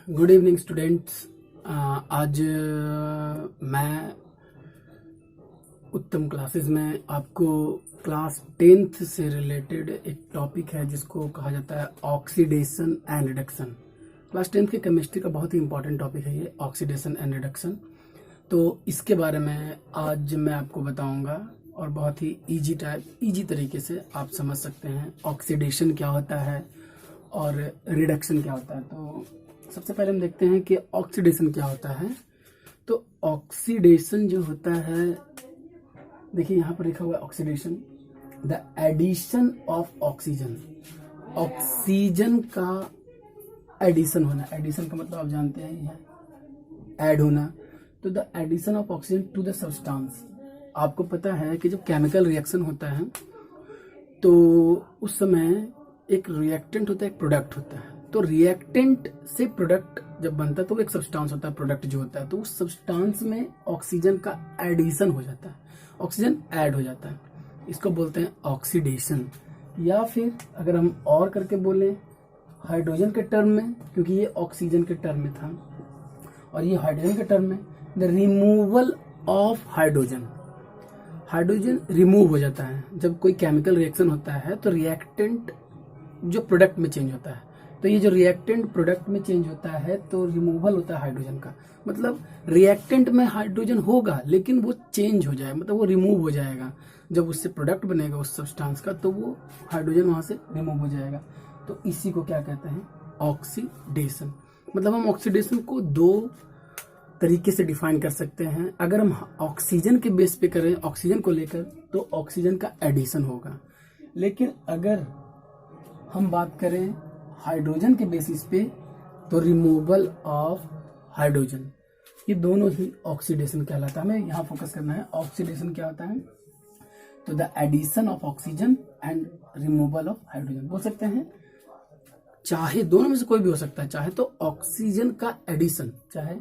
Good evening students. आज मैं उत्तम क्लासेस में आपको क्लास 10th से रिलेटेड एक टॉपिक है जिसको कहा जाता है oxidation and reduction. Class 10th की केमिस्ट्री का बहुत ही इंपॉर्टेंट टॉपिक है ये ऑक्सीडेशन एंड रिडक्शन। तो इसके बारे में आज मैं आपको बताऊंगा और बहुत ही इजी तरीके से आप समझ सकते हैं ऑक्सीडेशन क्या होता है और रिडक्शन क्या होता है। तो सबसे पहले हम देखते हैं कि ऑक्सीडेशन क्या होता है। तो ऑक्सीडेशन जो होता है, देखिए यहाँ पर लिखा हुआ है oxidation the addition of oxygen. Oxygen का एडिशन होना, एडिशन का मतलब आप जानते हैं ये ऐड होना। तो the addition of oxygen to the substance. आपको पता है कि जब केमिकल रिएक्शन होता है तो उस समय एक रिएक्टेंट होता है, एक प्रोडक्ट होता है। तो रिएक्टेंट से प्रोडक्ट जब बनता है तो एक सब्सटेंस होता है, प्रोडक्ट जो होता है, तो उस सब्सटेंस में ऑक्सीजन का एडिशन हो जाता है, ऑक्सीजन ऐड हो जाता है। इसको बोलते हैं ऑक्सीडेशन। या फिर अगर हम और करके बोले हाइड्रोजन के टर्म में, क्योंकि ये ऑक्सीजन के टर्म में था और ये हाइड्रोजन के टर्म में, the removal of hydrogen. Hydrogen remove हो जाता है जब कोई केमिकल रिएक्शन होता है तो रिएक्टेंट जो प्रोडक्ट में चेंज होता है। तो ये जो रिएक्टेंट प्रोडक्ट में चेंज होता है तो रिमूवल होता है हाइड्रोजन का। मतलब रिएक्टेंट में हाइड्रोजन होगा लेकिन वो चेंज हो जाएगा, मतलब वो रिमूव हो जाएगा। जब उससे प्रोडक्ट बनेगा उस सब्सटेंस का तो वो हाइड्रोजन वहां से रिमूव हो जाएगा। तो इसी को क्या कहते हैं, ऑक्सीडेशन। मतलब हम ऑक्सीडेशन को दो तरीके से डिफाइन कर सकते हैं। अगर हम ऑक्सीजन के बेस पे करें, ऑक्सीजन को लेकर, तो ऑक्सीजन का एडिशन होगा। लेकिन अगर हम बात करें हाइड्रोजन के बेसिस पे तो रिमूवल ऑफ हाइड्रोजन। ये दोनों ही ऑक्सीडेशन कहलाता है। हमें यहाँ फोकस करना है ऑक्सीडेशन क्या होता है। तो the addition of oxygen and removal of hydrogen बोल सकते हैं। चाहे दोनों में से कोई भी हो सकता है, चाहे तो ऑक्सीजन का एडिशन, चाहे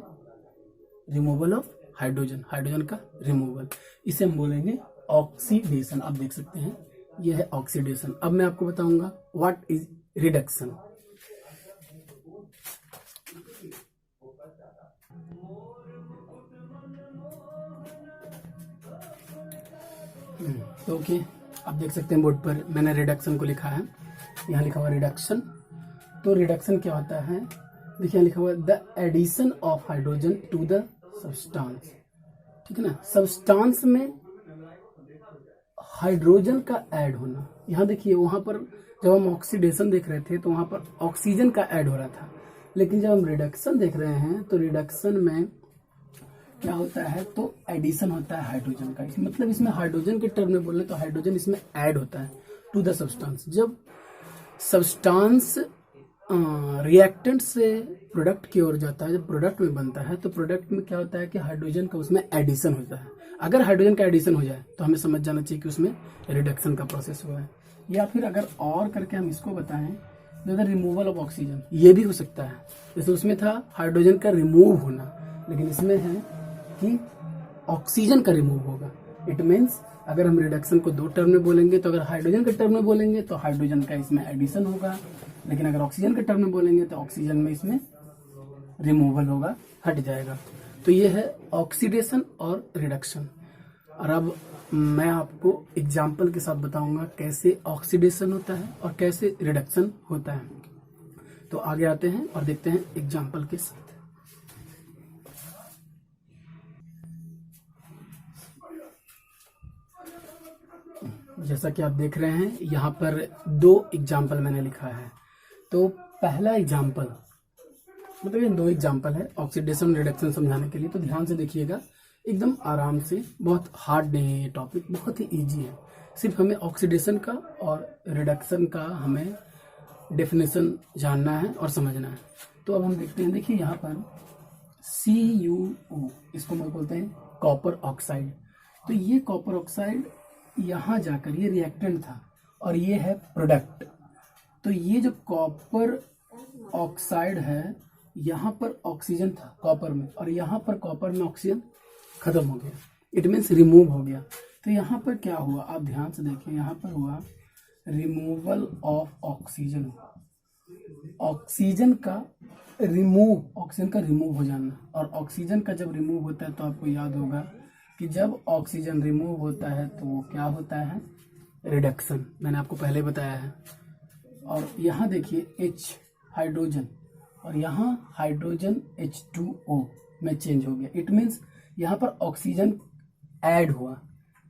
रिमूवल ऑफ हाइड्रोजन, हाइड्रोजन का रिमूवल, इसे हम बोलेंगे ऑक्सीडेशन। आप देख सकते हैं ये है ऑक्सीडेशन। अब मैं आपको बताऊंगा व्हाट इज रिडक्शन। तो ओके, आप देख सकते हैं बोर्ड पर मैंने रिडक्शन को लिखा है, यहाँ लिखा हुआ रिडक्शन। तो रिडक्शन क्या होता है, देखिए लिखा हुआ the addition of hydrogen to the substance. ठीक है ना, सब्सटेंस में हाइड्रोजन का ऐड होना। यहाँ देखिए वहां पर जब हम ऑक्सीडेशन देख रहे थे तो वहां पर ऑक्सीजन का ऐड हो रहा था, लेकिन जब हम रिडक्शन देख रहे हैं तो रिडक्शन में क्या होता है, तो एडिशन होता है हाइड्रोजन का। मतलब इसमें हाइड्रोजन के टर्म में बोले तो हाइड्रोजन इसमें ऐड होता है टू द सब्सटेंस। जब सब्सटेंस रिएक्टेंट से प्रोडक्ट की ओर जाता है, जब प्रोडक्ट में बनता है तो प्रोडक्ट में क्या होता है कि हाइड्रोजन का उसमें एडिशन होता है। अगर हाइड्रोजन का एडिशन हो जाए तो हमें समझ जाना चाहिए कि उसमें रिडक्शन का प्रोसेस हुआ है। या फिर अगर और करके हम इसको बताएं तो द रिमूवल ऑफ ऑक्सीजन, ये भी हो सकता है। जैसे उसमें था हाइड्रोजन का रिमूव होना, लेकिन इसमें है कि ऑक्सीजन का रिमूव होगा। इट मीन्स अगर हम रिडक्शन को दो टर्म में बोलेंगे तो अगर हाइड्रोजन के टर्म में बोलेंगे तो हाइड्रोजन का इसमें एडिशन होगा, लेकिन अगर ऑक्सीजन के टर्म में बोलेंगे तो ऑक्सीजन में इसमें रिमूवल होगा, हट जाएगा। तो ये है ऑक्सीडेशन और रिडक्शन। और अब मैं आपको एग्जाम्पल के साथ बताऊंगा कैसे ऑक्सीडेशन होता है और कैसे रिडक्शन होता है। तो आगे आते हैं और देखते हैं एग्जाम्पल के साथ। जैसा कि आप देख रहे हैं यहाँ पर दो एग्जाम्पल मैंने लिखा है। तो पहला एग्जाम्पल, मतलब ये दो एग्जाम्पल है ऑक्सीडेशन रिडक्शन समझाने के लिए। तो ध्यान से देखिएगा, एकदम आराम से, बहुत हार्ड नहीं है ये टॉपिक, बहुत ही इजी है। सिर्फ हमें ऑक्सीडेशन का और रिडक्शन का हमें डेफिनेशन जानना है और समझना है। तो अब हम देखते हैं, देखिए यहाँ पर CuO, इसको हम बोलते हैं कॉपर ऑक्साइड। तो ये कॉपर ऑक्साइड यहाँ जाकर, ये रिएक्टेंट था और ये है प्रोडक्ट। तो ये जो कॉपर ऑक्साइड है, यहाँ पर ऑक्सीजन था कॉपर में और यहाँ पर कॉपर में ऑक्सीजन खत्म हो गया, इट मीन्स रिमूव हो गया। तो यहाँ पर क्या हुआ, आप ध्यान से देखिए, यहाँ पर हुआ रिमूवल ऑफ ऑक्सीजन। ऑक्सीजन का रिमूव हो जाना। और ऑक्सीजन का जब रिमूव होता है तो आपको याद होगा कि जब ऑक्सीजन रिमूव होता है तो वो क्या होता है, रिडक्शन। मैंने आपको पहले बताया है। और यहाँ देखिए H हाइड्रोजन, और यहाँ हाइड्रोजन H2O में चेंज हो गया। इट मीन्स यहाँ पर ऑक्सीजन ऐड हुआ,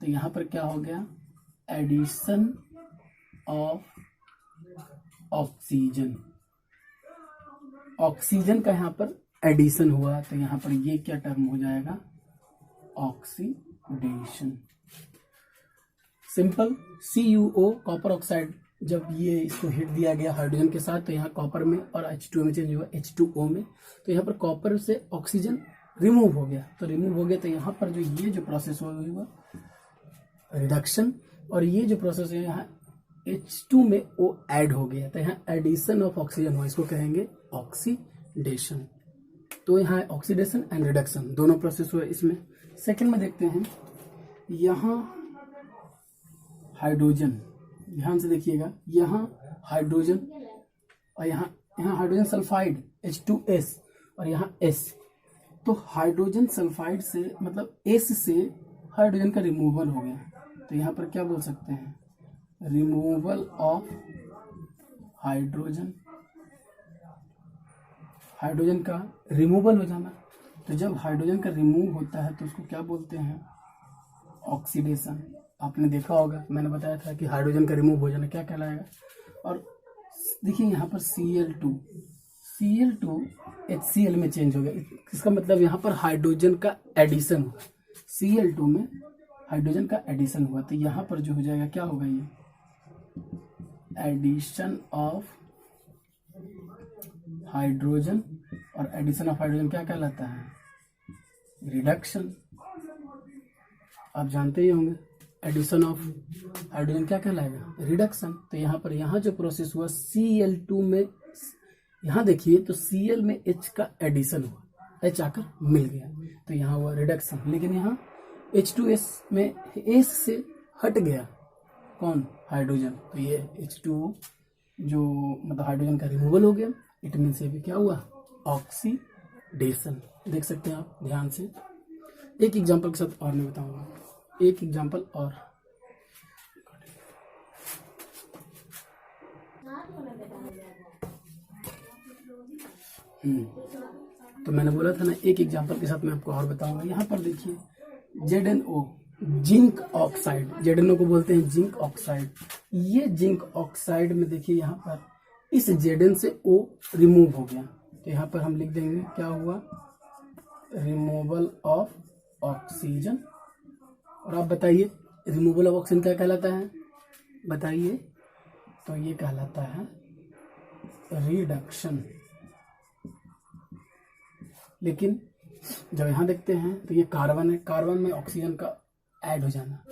तो यहाँ पर क्या हो गया, एडिशन ऑफ ऑक्सीजन। ऑक्सीजन का यहाँ पर एडिशन हुआ, तो यहाँ पर ये क्या टर्म हो जाएगा, oxidation. Simple. CuO copper oxide, जब ये इसको हिट दिया गया हाइड्रोजन के साथ तो यहाँ कॉपर में और H2O में चेंज हुआ, H2O में, तो यहाँ पर कॉपर से ऑक्सीजन रिमूव हो गया। तो रिमूव हो गया तो यहाँ पर जो ये जो प्रोसेस हुआ रिडक्शन, और ये जो प्रोसेस है यहाँ H2 में O ऐड हो गया, तो यहाँ एडिशन ऑफ ऑक्सीजन हुआ, इसको कहेंगे ऑक्सीडेशन। तो यहाँ ऑक्सीडेशन एंड रिडक्शन दोनों प्रोसेस हुआ इसमें। सेकंड में देखते हैं, यहाँ हाइड्रोजन, ध्यान से देखिएगा, यहाँ हाइड्रोजन और यहाँ हाइड्रोजन सल्फाइड H2S और यहाँ S। तो हाइड्रोजन सल्फाइड से मतलब S से हाइड्रोजन का रिमूवल हो गया, तो यहाँ पर क्या बोल सकते हैं, रिमूवल ऑफ हाइड्रोजन। हाइड्रोजन का रिमूवल हो जाना, तो जब हाइड्रोजन का रिमूव होता है तो उसको क्या बोलते हैं, ऑक्सीडेशन। आपने देखा होगा, मैंने बताया था कि हाइड्रोजन का रिमूव हो जाना क्या कहलाएगा। और देखिए यहाँ पर Cl2 HCl में चेंज हो गया, इसका मतलब यहाँ पर हाइड्रोजन का एडिशन हुआ। Cl2 में हाइड्रोजन का एडिशन हुआ, तो यहाँ पर जो हो जाएगा क्या होगा, ये एडिशन ऑफ हाइड्रोजन। और एडिशन ऑफ हाइड्रोजन क्या कहलाता है, रिडक्शन। आप जानते ही होंगे एडिशन ऑफ हाइड्रोजन क्या कहलाएगा, रिडक्शन। तो यहाँ पर यहाँ जो प्रोसेस हुआ Cl2 में, यहाँ देखिए तो Cl में H का एडिशन हुआ, H आकर मिल गया, तो यहाँ हुआ रिडक्शन। लेकिन यहाँ H2S में S से हट गया कौन, हाइड्रोजन, तो ये H2O जो मतलब हाइड्रोजन का रिमूवल हो गया। इट मीन्स ये भी क्या हुआ, ऑक्सीडेशन। देख सकते हैं आप ध्यान से। एक एग्जांपल के साथ और मैं बताऊंगा, एक एग्जांपल और। तो मैंने बोला था ना, एक एग्जांपल के साथ मैं आपको और बताऊंगा। यहाँ पर देखिए ZnO, जिंक ऑक्साइड, ZnO को बोलते हैं जिंक ऑक्साइड। ये जिंक ऑक्साइड में देखिए यहाँ पर इस Zn से O रिमूव हो गया, तो यहाँ पर हम लिख देंगे क्या हुआ, रिमूवल ऑफ ऑक्सीजन। और आप बताइए रिमूवल ऑफ ऑक्सीजन क्या कहलाता है, बताइए, तो ये कहलाता है रिडक्शन। लेकिन जब यहाँ देखते हैं तो ये कार्बन है, कार्बन में ऑक्सीजन का ऐड हो जाना,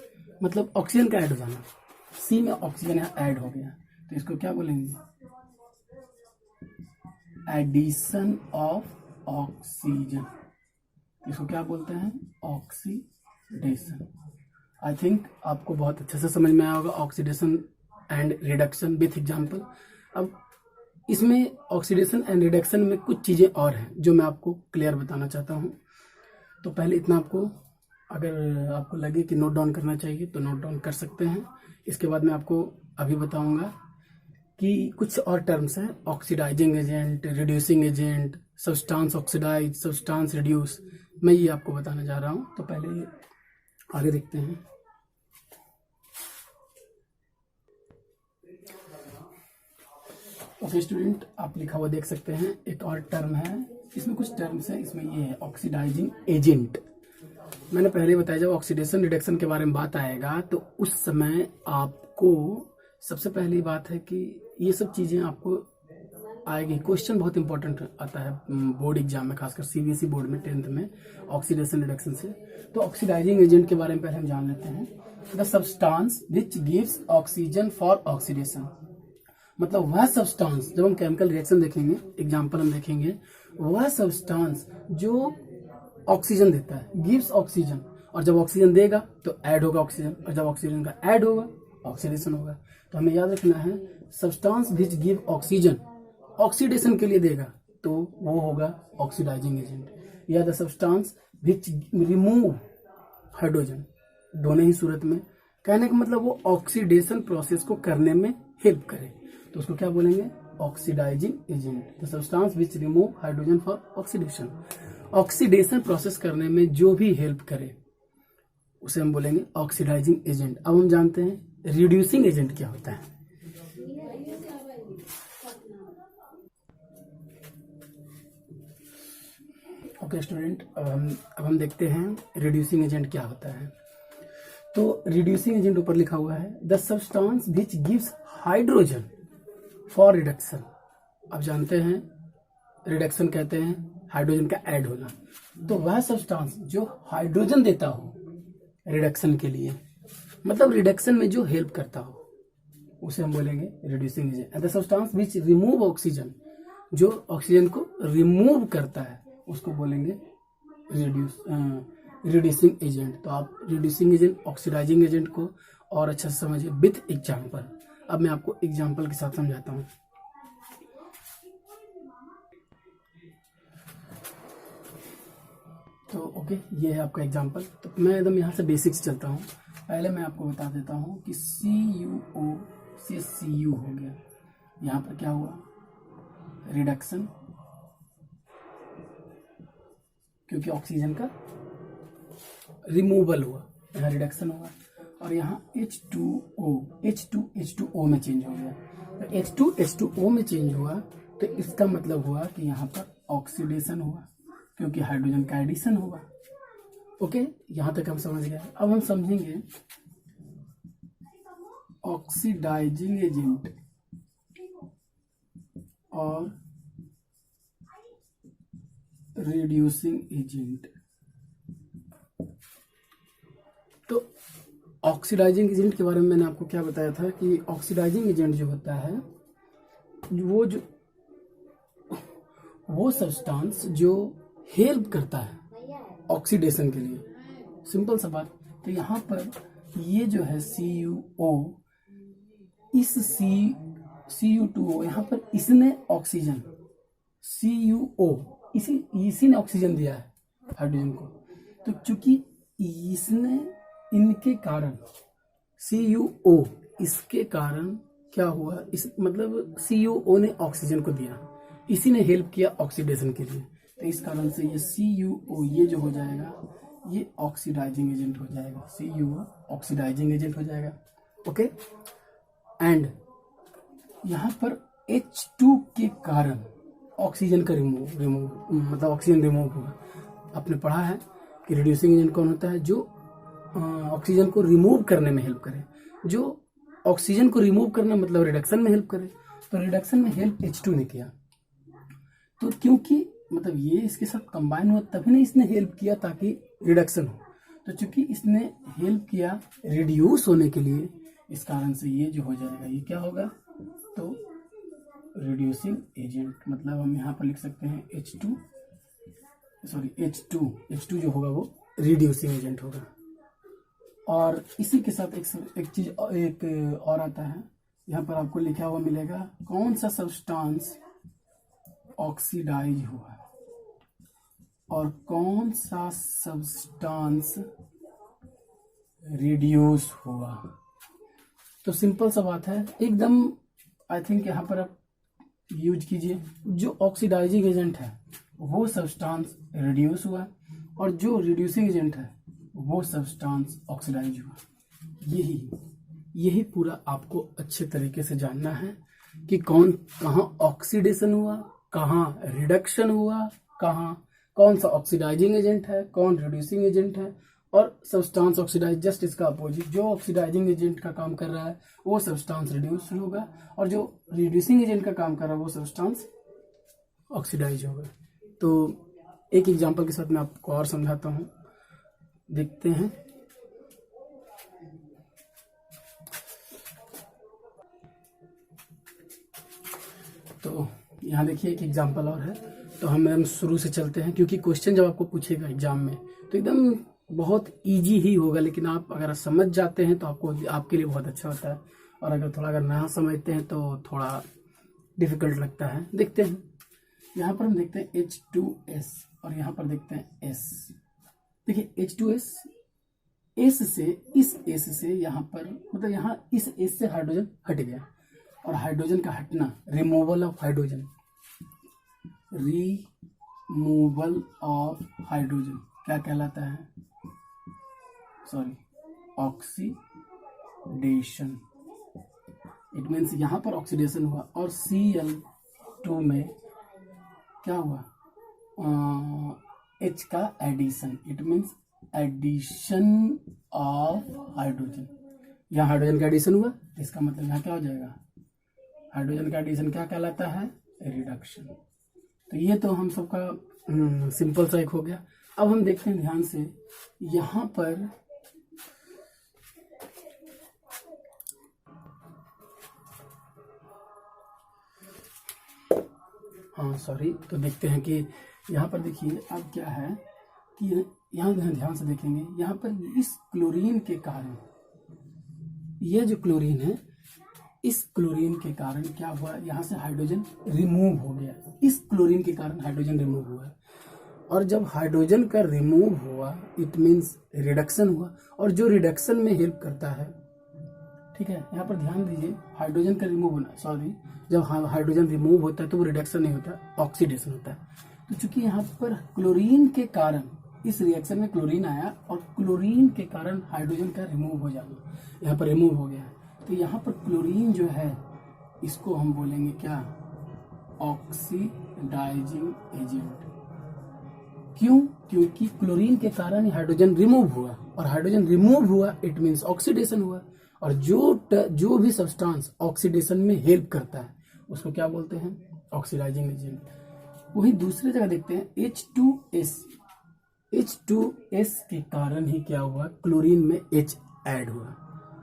मतलब ऑक्सीजन का ऐड हो जाना, C में ऑक्सीजन यहाँ ऐड हो गया, तो इसको क्या बोलेंगे, एडिशन ऑफ ऑक्सीजन। इसको क्या बोलते हैं, ऑक्सीडेशन। आई थिंक आपको बहुत अच्छे से समझ में आया होगा oxidation and reduction with example. अब इसमें ऑक्सीडेशन एंड रिडक्शन में कुछ चीज़ें और हैं जो मैं आपको क्लियर बताना चाहता हूँ। तो पहले इतना आपको, अगर आपको लगे कि नोट डाउन करना चाहिए तो नोट डाउन कर सकते हैं। इसके बाद मैं आपको अभी बताऊंगा कि कुछ और टर्म्स हैं, oxidising agent, reducing agent, substance oxidise, substance reduce, मैं ये आपको बताने जा रहा हूँ। तो पहले आगे देखते हैं। ओके स्टूडेंट, आप लिखा हुआ देख सकते हैं, एक और टर्म है, इसमें कुछ टर्म्स हैं, इसमें ये है ऑक्सीडाइजिंग एजेंट। मैंने पहले बताया जब ऑक्सीडेशन रिडक्शन के बारे में बात आएगा तो उस समय आपको सबसे पहली बात है कि ये सब चीज़ें आपको आएगी। क्वेश्चन बहुत इंपॉर्टेंट आता है बोर्ड एग्जाम में, खासकर CBSE बोर्ड में 10th में ऑक्सीडेशन रिडक्शन से। तो ऑक्सीडाइजिंग एजेंट के बारे में पहले हम जान लेते हैं। The substance which gives oxygen for oxidation, मतलब वह सब्सटेंस, जब हम केमिकल रिएक्शन देखेंगे, एग्जाम्पल हम देखेंगे, वह सब्सटेंस जो ऑक्सीजन देता है, गिव्स ऑक्सीजन, और जब ऑक्सीजन देगा तो ऐड होगा ऑक्सीजन, और जब ऑक्सीजन का ऐड होगा ऑक्सीडेशन होगा। तो हमें याद रखना है substance which give oxygen, oxidation के लिए देगा तो वो होगा ऑक्सीडाइजिंग एजेंट। या the substance which remove hydrogen, दोनों ही सूरत में कहने का मतलब वो ऑक्सीडेशन प्रोसेस को करने में हेल्प करे, तो उसको क्या बोलेंगे, oxidising agent. The substance which remove hydrogen for oxidation, oxidation process करने में जो भी हेल्प करे उसे हम बोलेंगे ऑक्सीडाइजिंग एजेंट। अब हम जानते हैं रिड्यूसिंग एजेंट क्या होता है। ओके स्टूडेंट, अब हम देखते हैं रिड्यूसिंग एजेंट क्या होता है। तो रिड्यूसिंग एजेंट ऊपर लिखा हुआ है the substance which gives hydrogen for reduction. अब जानते हैं रिडक्शन कहते हैं हाइड्रोजन का ऐड होना, तो वह सब्सटेंस जो हाइड्रोजन देता हो रिडक्शन के लिए, मतलब रिडक्शन में जो हेल्प करता हो, उसे हम बोलेंगे reducing agent. The substance which remove oxygen, जो ऑक्सीजन को रिमूव करता है उसको बोलेंगे रिड्यूसिंग एजेंट। तो आप रिड्यूसिंग एजेंट, ऑक्सीडाइजिंग एजेंट को और अच्छा से समझिए विथ एग्जाम्पल। अब मैं आपको एग्जाम्पल के साथ समझाता हूँ। तो ओके, ये है आपका एग्जाम्पल। तो मैं एकदम यहाँ से बेसिक्स चलता हूँ। पहले मैं आपको बता देता हूँ कि CuO से Cu हो गया, यहाँ पर क्या हुआ, रिडक्शन, क्योंकि ऑक्सीजन का रिमूवल हुआ, यहाँ रिडक्शन हुआ। और यहाँ H2O में चेंज हो गया। तो H2O में चेंज हुआ तो इसका मतलब हुआ कि यहाँ पर ऑक्सीडेशन हुआ, क्योंकि हाइड्रोजन का एडिशन होगा। ओके, यहां तक हम समझ गए। अब हम समझेंगे ऑक्सीडाइजिंग एजेंट और रिड्यूसिंग एजेंट। तो ऑक्सीडाइजिंग एजेंट के बारे में मैंने आपको क्या बताया था कि ऑक्सीडाइजिंग एजेंट जो होता है वो सब्सटेंस जो हेल्प करता है ऑक्सीडेशन के लिए, सिंपल सा बात। तो यहाँ पर ये जो है CuO, इस Cu2O, यहाँ पर इसने ऑक्सीजन, CuO इसी ने ऑक्सीजन दिया है हाइड्रोजन को। तो चूंकि इसने, इनके कारण CuO, इसके कारण क्या हुआ, इस मतलब CuO ने ऑक्सीजन को दिया, इसी ने हेल्प किया ऑक्सीडेशन के लिए। तो इस कारण से ये CuO ये जो हो जाएगा ये ऑक्सीडाइजिंग एजेंट हो जाएगा, CuO ऑक्सीडाइजिंग एजेंट हो जाएगा। ओके, एंड यहाँ पर H2 के कारण ऑक्सीजन का मतलब ऑक्सीजन रिमूव हुआ। आपने पढ़ा है कि रिड्यूसिंग एजेंट कौन होता है, जो ऑक्सीजन को रिमूव करने में हेल्प करे। जो ऑक्सीजन को रिमूव करना मतलब रिडक्शन में हेल्प करे, तो रिडक्शन में हेल्प H2 ने किया। तो क्योंकि मतलब ये इसके साथ कंबाइन हुआ तभी ना इसने हेल्प किया ताकि रिडक्शन हो। तो चूंकि इसने हेल्प किया रिड्यूस होने के लिए, इस कारण से ये जो हो जाएगा ये क्या होगा, तो रिड्यूसिंग एजेंट। मतलब हम यहाँ पर लिख सकते हैं H2 जो होगा वो रिड्यूसिंग एजेंट होगा। और इसी के साथ एक चीज एक और आता है, यहाँ पर आपको लिखा हुआ मिलेगा कौन सा सब्सटेंस ऑक्सीडाइज हुआ और कौन सा सब्सटेंस रिड्यूस हुआ। तो सिंपल सा बात है एकदम, आई थिंक यहाँ पर आप यूज कीजिए, जो ऑक्सीडाइजिंग एजेंट है वो सब्सटेंस रिड्यूस हुआ और जो रिड्यूसिंग एजेंट है वो सब्सटेंस ऑक्सीडाइज हुआ। यही पूरा आपको अच्छे तरीके से जानना है कि कहाँ ऑक्सीडेशन हुआ, कहाँ रिडक्शन हुआ, कौन सा ऑक्सीडाइजिंग एजेंट है, कौन रिड्यूसिंग एजेंट है, और सब्सटेंस ऑक्सीडाइज जस्ट इसका अपोजिट। जो ऑक्सीडाइजिंग एजेंट का काम कर रहा है वो सब्सटेंस रिड्यूस होगा और जो रिड्यूसिंग एजेंट का काम कर रहा है वो सब्सटेंस ऑक्सीडाइज होगा। तो एक एग्जांपल के साथ मैं आपको और समझाता हूँ, देखते हैं। तो यहाँ देखिए एक एग्जांपल और है। तो हम शुरू से चलते हैं, क्योंकि क्वेश्चन जब आपको पूछेगा एग्जाम में तो एकदम बहुत इजी ही होगा, लेकिन आप अगर समझ जाते हैं तो आपके लिए बहुत अच्छा होता है, और अगर ना समझते हैं तो थोड़ा डिफिकल्ट लगता है। देखते हैं, यहाँ पर हम देखते हैं H2S और यहाँ पर देखते हैं S। देखिए H2S, S से, इस S से यहाँ पर, मतलब यहाँ इस S से हाइड्रोजन हट गया, और हाइड्रोजन का हटना, removal of hydrogen, removal of hydrogen क्या कहलाता है? Sorry, oxidation. इट मीन्स यहाँ पर ऑक्सीडेशन हुआ और Cl2 में क्या हुआ? H का addition. It means addition of hydrogen. यहाँ हाइड्रोजन का एडिशन हुआ, इसका मतलब यहाँ क्या हो जाएगा? हाइड्रोजन का एडिशन क्या कहलाता है? रिडक्शन। तो ये तो हम सबका सिंपल सा एक हो गया। अब हम देखते हैं ध्यान से, यहाँ पर हाँ सॉरी, तो देखते हैं कि यहाँ पर देखिए अब क्या है कि यहाँ ध्यान से देखेंगे, यहाँ पर इस क्लोरीन के कारण, यह जो क्लोरीन है, इस क्लोरीन के कारण क्या हुआ? यहाँ से हाइड्रोजन रिमूव हो गया। इस क्लोरीन के कारण हाइड्रोजन रिमूव हुआ, और जब हाइड्रोजन का रिमूव हुआ इट मीन्स रिडक्शन हुआ, और जो रिडक्शन में हेल्प करता है, ठीक है, यहाँ पर ध्यान दीजिए, हाइड्रोजन का रिमूव होना, सॉरी, जब हाइड्रोजन रिमूव होता है तो वो रिडक्शन नहीं होता, ऑक्सीडेशन होता है। तो चूंकि यहाँ पर क्लोरीन के कारण, इस रिएक्शन में क्लोरीन आया और क्लोरीन के कारण हाइड्रोजन का रिमूव हो जाना, यहाँ पर रिमूव हो गया, तो यहाँ पर क्लोरीन जो है इसको हम बोलेंगे क्या? Oxidising agent. क्यों? क्योंकि क्लोरीन के कारण हाइड्रोजन रिमूव हुआ, और हाइड्रोजन रिमूव हुआ इट मीन्स ऑक्सीडेशन हुआ, और जो भी सब्सटेंस ऑक्सीडेशन में हेल्प करता है उसको क्या बोलते हैं? Oxidising agent. वही दूसरी जगह देखते हैं H2S। H2S के कारण ही क्या हुआ? क्लोरीन में H ऐड हुआ,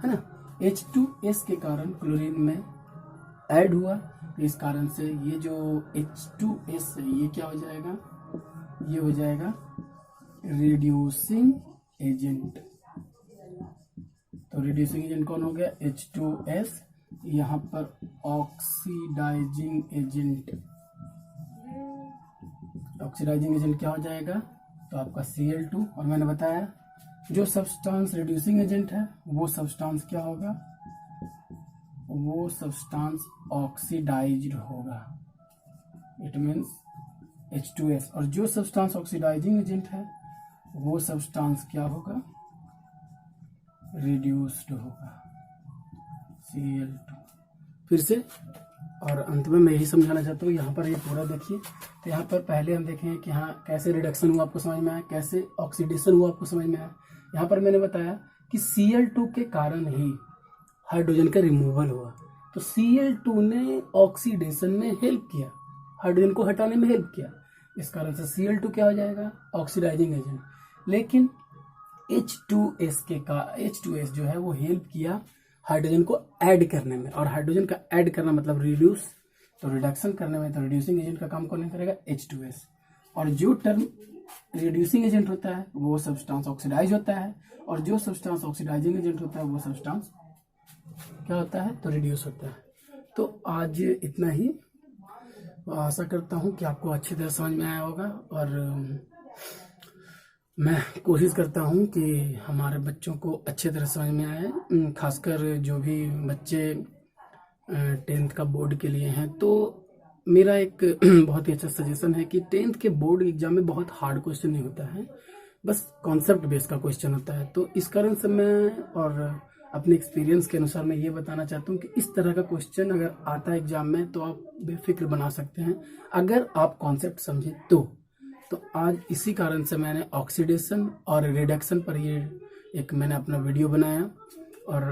है ना? H2S के कारण क्लोरीन में ऐड हुआ, तो इस कारण से ये जो H2S है ये क्या हो जाएगा? ये हो जाएगा रिड्यूसिंग एजेंट। तो रिड्यूसिंग एजेंट कौन हो गया? H2S। यहाँ पर ऑक्सीडाइजिंग एजेंट, ऑक्सीडाइजिंग एजेंट क्या हो जाएगा? तो आपका Cl2। और मैंने बताया जो सब्सटेंस रिड्यूसिंग एजेंट है वो सब्सटेंस क्या होगा? वो सब्सटेंस ऑक्सीडाइज्ड होगा, इट मीन्स H2S। और जो सब्सटेंस ऑक्सीडाइजिंग एजेंट है वो सब्सटेंस क्या होगा? रिड्यूस्ड होगा, Cl2। फिर से, और अंत में मैं यही समझाना चाहता हूँ, यहाँ पर ये पूरा देखिए, तो यहाँ पर पहले हम देखें कि हाँ कैसे रिडक्शन हुआ आपको समझ में आया, कैसे ऑक्सीडेशन हुआ आपको समझ में आया। यहाँ पर मैंने बताया कि Cl2 के कारण ही हाइड्रोजन का रिमूवल हुआ, तो Cl2 ने ऑक्सीडेशन में हेल्प किया, हाइड्रोजन को हटाने में हेल्प किया, इस कारण से Cl2 क्या हो जाएगा? Oxidising agent. लेकिन H2S जो है वो हेल्प किया हाइड्रोजन को ऐड करने में, और हाइड्रोजन का ऐड करना मतलब रिड्यूस, तो रिडक्शन करने में तो रिड्यूसिंग एजेंट का काम कौन करेगा? H2S। और जो टर्म रिड्यूसिंग एजेंट होता है वो सब्सटेंस ऑक्सीडाइज होता है, और जो सब्सटेंस ऑक्सीडाइजिंग एजेंट होता है वो सब्सटेंस क्या होता है? तो रिड्यूस होता है। तो आज इतना ही, आशा करता हूँ कि आपको अच्छी तरह समझ में आया होगा, और मैं कोशिश करता हूँ कि हमारे बच्चों को अच्छे तरह समझ में आए, खासकर जो भी बच्चे 10th का बोर्ड के लिए हैं। तो मेरा एक बहुत ही अच्छा सजेशन है कि 10th के बोर्ड एग्जाम में बहुत हार्ड क्वेश्चन नहीं होता है, बस कॉन्सेप्ट बेस का क्वेश्चन होता है। तो इस कारण से मैं, और अपने एक्सपीरियंस के अनुसार मैं ये बताना चाहता हूँ कि इस तरह का क्वेश्चन अगर आता है एग्जाम में तो आप बेफिक्र बना सकते हैं, अगर आप कॉन्सेप्ट समझे तो आज इसी कारण से मैंने ऑक्सीडेशन और रिडक्शन पर ये एक मैंने अपना वीडियो बनाया, और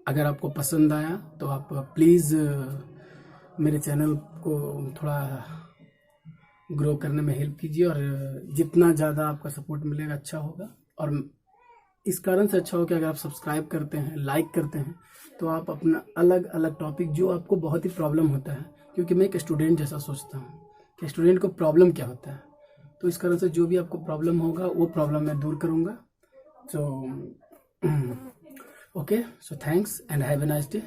अगर आपको पसंद आया तो आप प्लीज़ मेरे चैनल को थोड़ा ग्रो करने में हेल्प कीजिए, और जितना ज़्यादा आपका सपोर्ट मिलेगा अच्छा होगा। और इस कारण से अच्छा हो कि अगर आप सब्सक्राइब करते हैं, लाइक करते हैं, तो आप अपना अलग अलग टॉपिक जो आपको बहुत ही प्रॉब्लम होता है, क्योंकि मैं एक स्टूडेंट जैसा सोचता हूँ कि स्टूडेंट को प्रॉब्लम क्या होता है, तो इस कारण से जो भी आपको प्रॉब्लम होगा वो प्रॉब्लम मैं दूर करूँगा। So okay, so thanks and have a nice day.